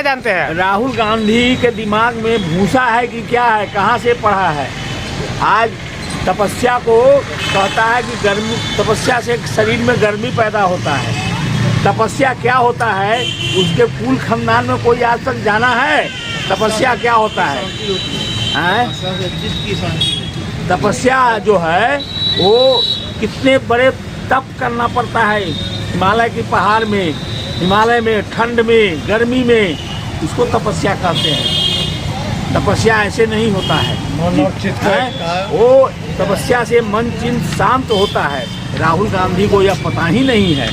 जानते हैं? राहुल गांधी के दिमाग में भूसा है कि क्या है, कहाँ से पढ़ा है? आज तपस्या को कहता है कि गर्मी, तपस्या से शरीर में गर्मी पैदा होता है। तपस्या क्या होता है? उसके कुल खानदान में कोई आज तक जाना है तपस्या क्या होता है? तपस्या जो है वो कितने बड़े तप करना पड़ता है, हिमालय की पहाड़ में, हिमालय में, ठंड में, गर्मी में, इसको तपस्या कहते हैं। तपस्या ऐसे नहीं होता है, वो तपस्या से मन चिंत शांत होता है। राहुल गांधी को यह पता ही नहीं है,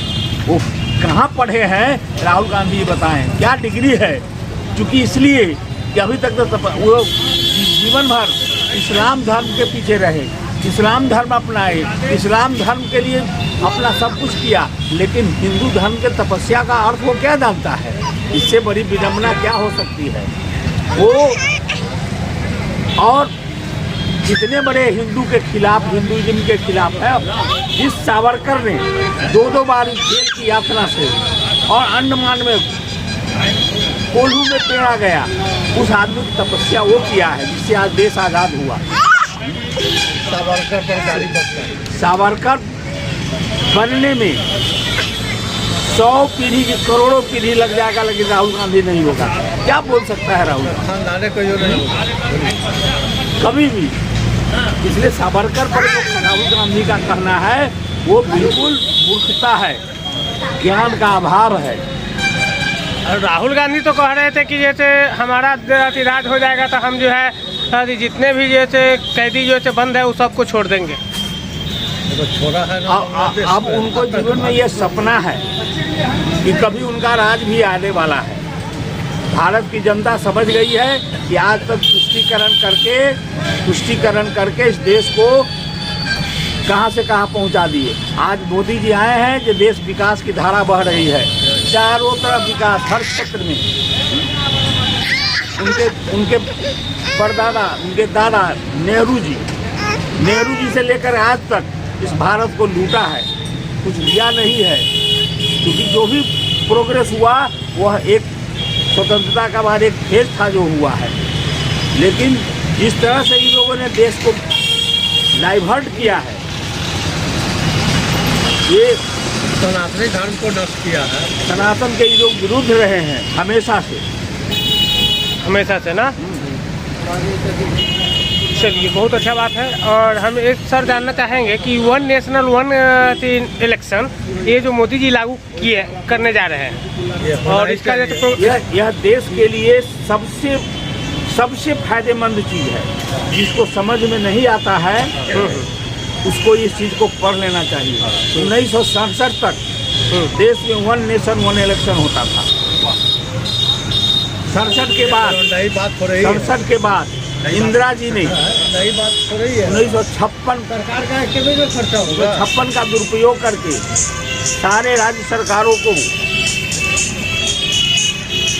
वो कहाँ पढ़े हैं राहुल गांधी बताएं, क्या डिग्री है? क्योंकि इसलिए कि अभी तक तो वो जीवन भर इस्लाम धर्म के पीछे रहे, इस्लाम धर्म अपनाए, इस्लाम धर्म के लिए अपना सब कुछ किया, लेकिन हिंदू धर्म के तपस्या का अर्थ वो क्या जानता है? इससे बड़ी विडंबना क्या हो सकती है? वो और जितने बड़े हिंदू के खिलाफ, हिंदुइज्म के खिलाफ है, जिस सावरकर ने 2-2 बार जेल की यातना से और अंडमान में कोल्हू में पेड़ा गया, उस आदमी की तपस्या वो किया है जिससे आज देश आज़ाद हुआ। सावरकर बनने में 100 पीढ़ी की, करोड़ों पीढ़ी लग जाएगा, लेकिन राहुल गांधी नहीं होगा। क्या बोल सकता है राहुल? कभी भी। इसलिए सावरकर पर जो राहुल गांधी का कहना है वो बिल्कुल मूर्खता है, ज्ञान का अभाव है। और राहुल गांधी तो कह रहे थे कि जैसे हमारा राज हो जाएगा तो हम जो है जितने भी जैसे कैदी जो है बंद है वो सबको छोड़ देंगे। तो छोड़ा है ना। अब उनको जीवन में ये सपना है कि कभी उनका राज भी आने वाला है। भारत की जनता समझ गई है कि आज तक तुष्टीकरण करके इस देश को कहां से कहां पहुंचा दिए। आज मोदी जी आए हैं कि देश विकास की धारा बह रही है, चारों तरफ विकास, हर क्षेत्र में। उनके परदादा, उनके दादा नेहरू जी से लेकर आज तक इस भारत को लूटा है, कुछ दिया नहीं है। क्योंकि जो भी प्रोग्रेस हुआ वह एक स्वतंत्रता का बाद एक फेज था जो हुआ है, लेकिन जिस तरह से इन लोगों ने देश को डाइवर्ट किया है, ये सनातनी धर्म को नष्ट किया है। सनातन के लोग विरुद्ध रहे हैं हमेशा से ना। चलिए, बहुत अच्छा बात है। और हम एक सर जानना चाहेंगे कि वन नेशनल वन इलेक्शन ये जो मोदी जी लागू करने जा रहे हैं, और इसका यह देश के लिए सबसे फायदेमंद चीज़ है। जिसको समझ में नहीं आता है उसको इस चीज़ को पढ़ लेना चाहिए। 1967 तक देश में वन नेशन वन इलेक्शन होता था। 67 के बाद इंदिरा जी ने नई बात हो रही है। 1956 सरकार का कितने खर्चा होगा? 56 का दुरुपयोग करके सारे राज्य सरकारों को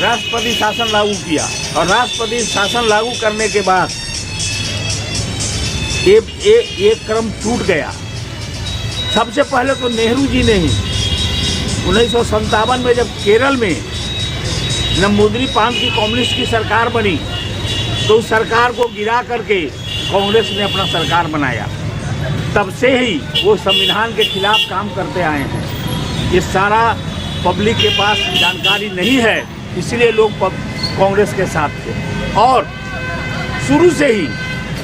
राष्ट्रपति शासन लागू किया, और राष्ट्रपति शासन लागू करने के बाद एक क्रम टूट गया। सबसे पहले तो नेहरू जी ने ही 1957 में जब केरल में नंबूदरी पान की कम्युनिस्ट की सरकार बनी, तो उस सरकार को गिरा करके कांग्रेस ने अपना सरकार बनाया। तब से ही वो संविधान के खिलाफ काम करते आए हैं। ये सारा पब्लिक के पास जानकारी नहीं है, इसलिए लोग कांग्रेस के साथ थे। और शुरू से ही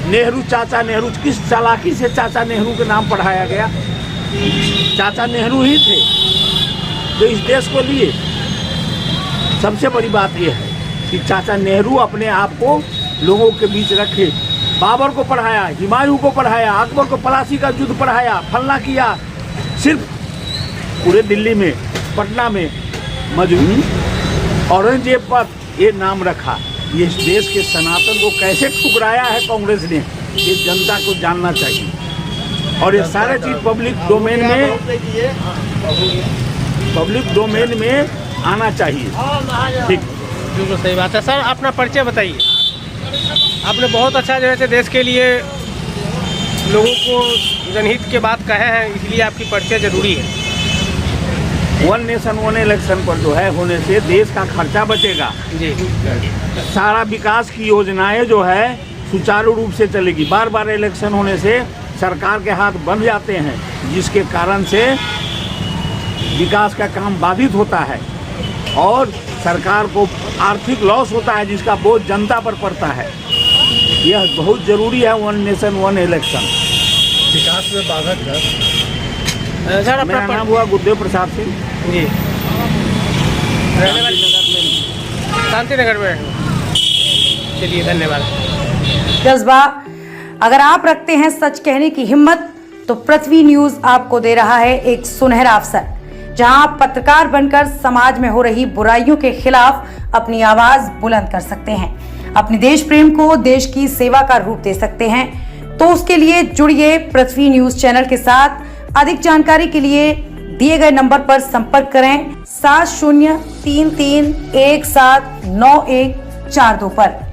नेहरू, चाचा नेहरू, किस चालाकी से चाचा नेहरू के नाम पढ़ाया गया? चाचा नेहरू ही थे जो इस देश को लिए। सबसे बड़ी बात यह है कि चाचा नेहरू अपने आप को लोगों के बीच रखे। बाबर को पढ़ाया, हुमायूं को पढ़ाया, अकबर को पलासी का युद्ध पढ़ाया, फलना किया। सिर्फ पूरे दिल्ली में, पटना में मौजूद औरंगजेब पर ये नाम रखा। ये देश के सनातन को कैसे ठुकराया है कांग्रेस ने, ये जनता को जानना चाहिए। और ये सारे चीज पब्लिक डोमेन में आना चाहिए। ठीक, बिल्कुल सही बात है। सर, अपना परिचय बताइए। आपने बहुत अच्छा जो है देश के लिए लोगों को जनहित के बात कहे हैं, इसलिए आपकी परिचय जरूरी है। वन नेशन वन इलेक्शन पर जो है होने से देश का खर्चा बचेगा, जी सारा विकास की योजनाएं जो है सुचारू रूप से चलेगी। बार बार इलेक्शन होने से सरकार के हाथ बंध जाते हैं, जिसके कारण से विकास का काम बाधित होता है और सरकार को आर्थिक लॉस होता है, जिसका बोझ जनता पर पड़ता है। यह बहुत जरूरी है वन नेशन वन इलेक्शन। विकास में बाधक है। सर मेरा अपना नाम हुआ गुरुदेव प्रसाद सिंह, जी रहने वाले शांति नगर में। चलिए धन्यवाद। जज्बा अगर आप रखते हैं सच कहने की हिम्मत, तो पृथ्वी न्यूज आपको दे रहा है एक सुनहरा अवसर, जहां आप पत्रकार बनकर समाज में हो रही बुराइयों के खिलाफ अपनी आवाज बुलंद कर सकते हैं, अपने देश प्रेम को देश की सेवा का रूप दे सकते हैं। तो उसके लिए जुड़िए पृथ्वी न्यूज चैनल के साथ। अधिक जानकारी के लिए दिए गए नंबर पर संपर्क करें 7033179142 पर।